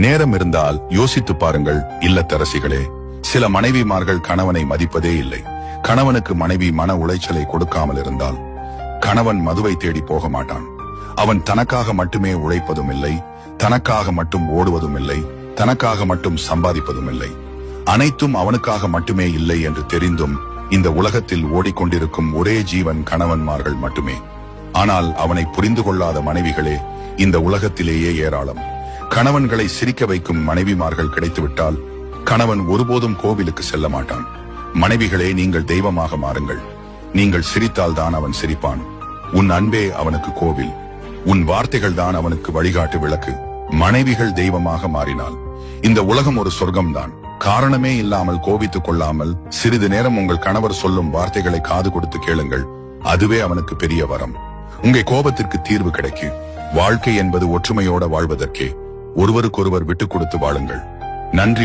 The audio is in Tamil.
நேரம் இருந்தால் யோசித்து பாருங்கள் இல்லத்தரசிகளே. சில மனைவிமார்கள் கணவனை மதிப்பதே இல்லை. கணவனுக்கு மனைவி மன உளைச்சலை கொடுக்காமல் இருந்தால் கணவன் மதுவை தேடி போக மாட்டான். அவன் தனக்காக மட்டுமே உழைப்பதும் இல்லை, தனக்காக மட்டும் ஓடுவதும் இல்லை, தனக்காக மட்டும் சம்பாதிப்பதும் இல்லை. அனைத்தும் அவனுக்காக மட்டுமே இல்லை என்று தெரிந்தும் இந்த உலகத்தில் ஓடிக்கொண்டிருக்கும் ஒரே ஜீவன் கணவன்மார்கள் மட்டுமே. ஆனால் அவனை புரிந்து கொள்ளாத மனைவிகளே இந்த உலகத்திலேயே ஏராளம். கணவன்களை சிரிக்க வைக்கும் மனைவிமார்கள் கிடைத்துவிட்டால் கணவன் ஒருபோதும் கோவிலுக்கு செல்ல மாட்டான். மனைவிகளே, நீங்கள் தெய்வமாக மாறுங்கள். நீங்கள் சிரித்தால் தான் அவன் சிரிப்பான். உன் அன்பே அவனுக்கு கோவில், உன் வார்த்தைகள் தான் அவனுக்கு வழிகாட்டு விளக்கு. மனைவிகள் தெய்வமாக மாறினால் இந்த உலகம் ஒரு சொர்க்கம்தான். காரணமே இல்லாமல் கோபித்துக் கொள்ளாமல் சிறிது நேரம் உங்கள் கணவர் சொல்லும் வார்த்தைகளை காது கொடுத்து கேளுங்கள். அதுவே அவனுக்கு பெரிய வரம். உங்க கோபத்திற்கு தீர்வு கிடைக்கும். வாழ்க்கை என்பது ஒற்றுமையோட வாழ்வதற்கே. ஒருவருக்கொருவர் விட்டுக் கொடுத்து வாழுங்கள். நன்றி.